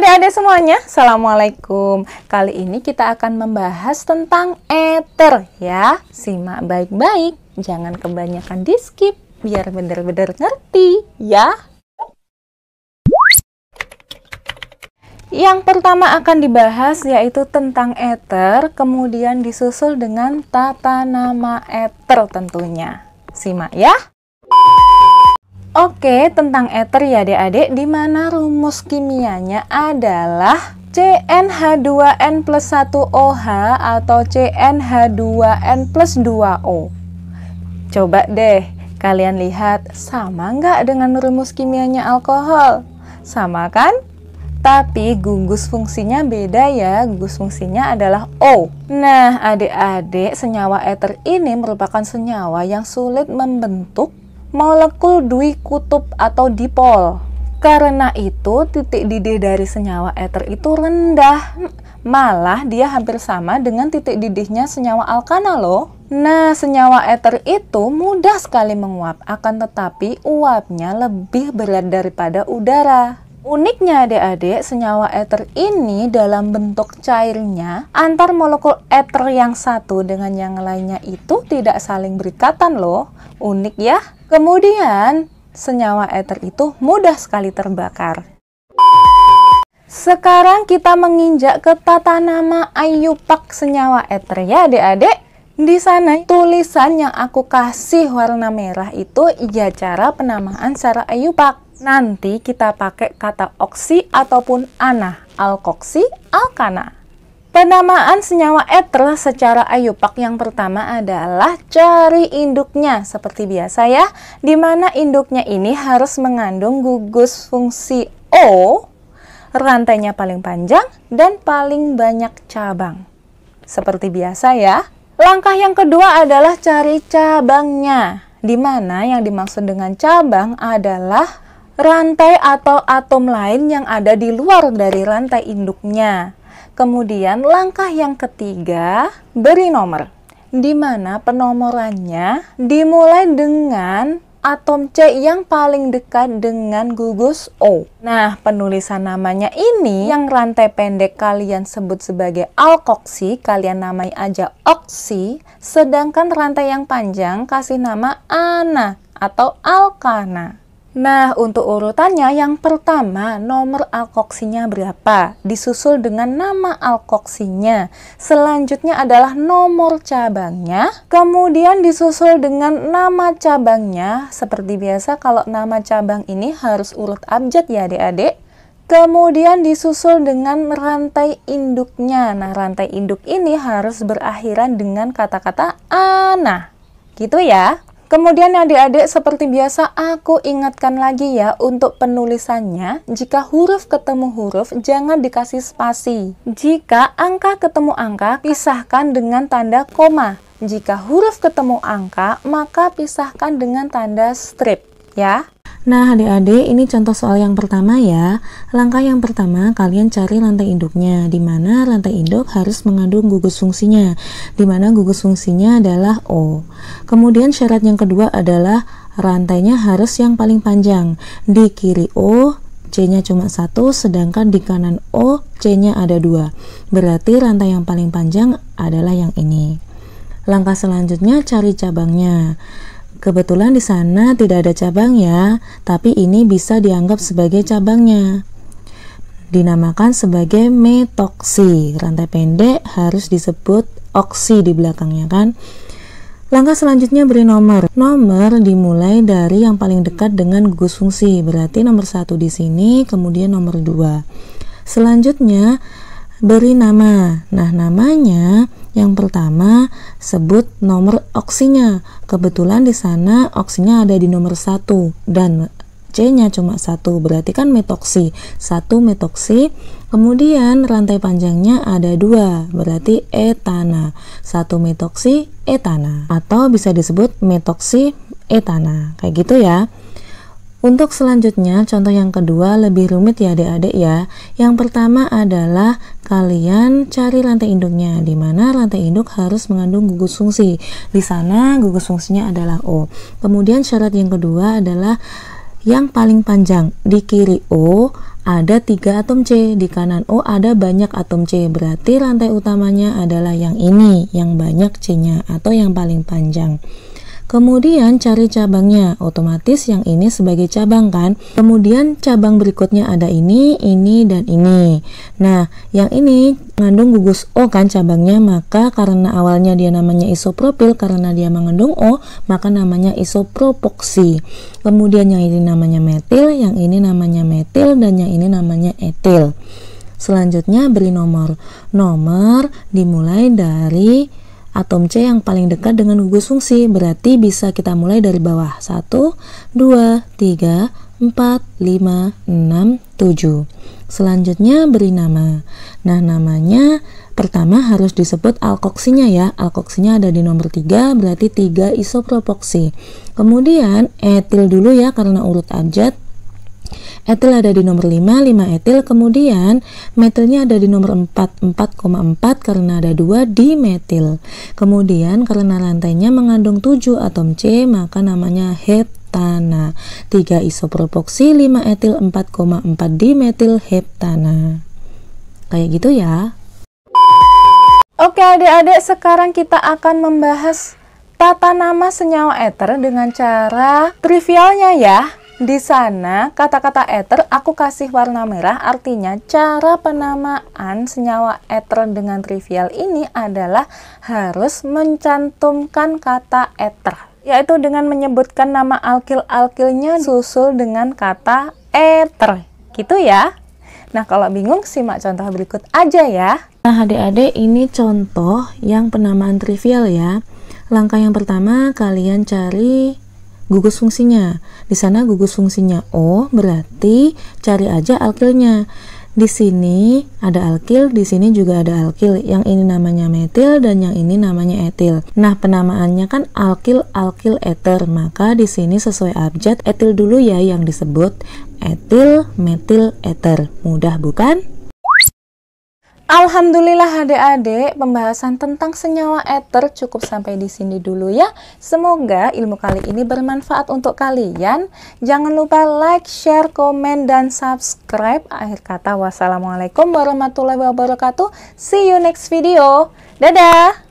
Adik-adik semuanya, Assalamualaikum. Kali ini kita akan membahas tentang ether ya. Simak baik-baik, jangan kebanyakan di skip, biar bener-bener ngerti ya. Yang pertama akan dibahas yaitu tentang ether, kemudian disusul dengan tata nama ether tentunya. Simak ya. Oke, tentang ether ya adik-adik, di mana rumus kimianya adalah CnH2n plus 1OH atau CnH2n plus 2O. Coba deh, kalian lihat sama nggak dengan rumus kimianya alkohol? Sama kan? Tapi gugus fungsinya beda ya, gugus fungsinya adalah O. Nah, adik-adik, senyawa ether ini merupakan senyawa yang sulit membentuk molekul dwikutub atau dipol. Karena itu titik didih dari senyawa ether itu rendah. Malah dia hampir sama dengan titik didihnya senyawa alkana loh. Nah, senyawa ether itu mudah sekali menguap, akan tetapi uapnya lebih berat daripada udara. Uniknya adik-adik, senyawa ether ini dalam bentuk cairnya antar molekul ether yang satu dengan yang lainnya itu tidak saling berikatan loh. Unik ya. Kemudian, senyawa ether itu mudah sekali terbakar. Sekarang kita menginjak ke tata nama IUPAC senyawa ether ya adik-adik. Di sana tulisan yang aku kasih warna merah itu ya cara penamaan secara IUPAC. Nanti kita pakai kata oksi ataupun ana, alkoksi, alkana. Penamaan senyawa ether secara IUPAC yang pertama adalah cari induknya seperti biasa ya, di mana induknya ini harus mengandung gugus fungsi O, rantainya paling panjang dan paling banyak cabang. Seperti biasa ya. Langkah yang kedua adalah cari cabangnya, di mana yang dimaksud dengan cabang adalah rantai atau atom lain yang ada di luar dari rantai induknya. Kemudian langkah yang ketiga, beri nomor, di mana penomorannya dimulai dengan atom C yang paling dekat dengan gugus O. Nah, penulisan namanya ini yang rantai pendek kalian sebut sebagai alkoksi, kalian namai aja oksi, sedangkan rantai yang panjang kasih nama ana atau alkana. Nah, untuk urutannya yang pertama nomor alkoksinya berapa, disusul dengan nama alkoksinya. Selanjutnya adalah nomor cabangnya, kemudian disusul dengan nama cabangnya. Seperti biasa kalau nama cabang ini harus urut abjad ya adik-adik. Kemudian disusul dengan rantai induknya. Nah, rantai induk ini harus berakhiran dengan kata-kata ana. Gitu ya. Kemudian adik-adik seperti biasa aku ingatkan lagi ya untuk penulisannya, jika huruf ketemu huruf jangan dikasih spasi. Jika angka ketemu angka pisahkan dengan tanda koma. Jika huruf ketemu angka maka pisahkan dengan tanda strip ya. Nah adik-adik, ini contoh soal yang pertama ya. Langkah yang pertama kalian cari rantai induknya, di mana rantai induk harus mengandung gugus fungsinya, di mana gugus fungsinya adalah O. Kemudian syarat yang kedua adalah rantainya harus yang paling panjang. Di kiri O, C-nya cuma 1, sedangkan di kanan O, C-nya ada 2. Berarti rantai yang paling panjang adalah yang ini. Langkah selanjutnya cari cabangnya. Kebetulan di sana tidak ada cabang ya, tapi ini bisa dianggap sebagai cabangnya. Dinamakan sebagai metoksi. Rantai pendek harus disebut oksi di belakangnya kan. Langkah selanjutnya beri nomor. Nomor dimulai dari yang paling dekat dengan gugus fungsi. Berarti nomor 1 di sini, kemudian nomor 2. Selanjutnya beri nama. Nah, namanya yang pertama sebut nomor oksinya. Kebetulan di sana oksinya ada di nomor 1 dan C-nya cuma 1, berarti kan metoksi. 1 metoksi. Kemudian rantai panjangnya ada 2, berarti etana. 1 metoksi etana atau bisa disebut metoksi etana. Kayak gitu ya. Untuk selanjutnya, contoh yang kedua lebih rumit ya adik-adik ya. Yang pertama adalah kalian cari rantai induknya, di mana rantai induk harus mengandung gugus fungsi. Di sana gugus fungsinya adalah O. Kemudian syarat yang kedua adalah yang paling panjang. Di kiri O ada 3 atom C, di kanan O ada banyak atom C. Berarti rantai utamanya adalah yang ini, yang banyak C-nya atau yang paling panjang. Kemudian cari cabangnya, otomatis yang ini sebagai cabang kan. Kemudian cabang berikutnya ada ini, dan ini. Nah, yang ini mengandung gugus O kan cabangnya, maka karena awalnya dia namanya isopropil, karena dia mengandung O, maka namanya isopropoksi. Kemudian yang ini namanya metil, yang ini namanya metil, dan yang ini namanya etil. Selanjutnya beri nomor. Nomor dimulai dari atom C yang paling dekat dengan gugus fungsi, berarti bisa kita mulai dari bawah. 1, 2, 3, 4, 5, 6, 7. Selanjutnya beri nama. Nah, namanya pertama harus disebut alkoksinya ya. Alkoksinya ada di nomor 3, berarti 3 isopropoksi. Kemudian etil dulu ya, karena urut abjad. Etil ada di nomor 5, 5 etil. Kemudian metilnya ada di nomor 4, 4,4 karena ada 2 dimetil. Kemudian karena rantainya mengandung 7 atom C, maka namanya heptana. 3 isopropoksi, 5 etil, 4,4 dimetil heptana. Kayak gitu ya. Oke adik-adik, sekarang kita akan membahas tata nama senyawa eter dengan cara trivialnya ya. Di sana kata-kata eter aku kasih warna merah, artinya cara penamaan senyawa eter dengan trivial ini adalah harus mencantumkan kata eter, yaitu dengan menyebutkan nama alkil-alkilnya susul dengan kata eter, gitu ya. Nah, kalau bingung simak contoh berikut aja ya. Nah, adik-adik, ini contoh yang penamaan trivial ya. Langkah yang pertama, kalian cari gugus fungsinya. Di sana gugus fungsinya O, berarti cari aja alkilnya. Di sini ada alkil, di sini juga ada alkil. Yang ini namanya metil dan yang ini namanya etil. Nah, penamaannya kan alkil, alkil, eter. Maka di sini sesuai abjad etil dulu ya yang disebut. Etil, metil, eter. Mudah bukan? Alhamdulillah adik-adik, pembahasan tentang senyawa eter cukup sampai di sini dulu ya. Semoga ilmu kali ini bermanfaat untuk kalian. Jangan lupa like, share, komen, dan subscribe. Akhir kata, wassalamualaikum warahmatullahi wabarakatuh. See you next video. Dadah!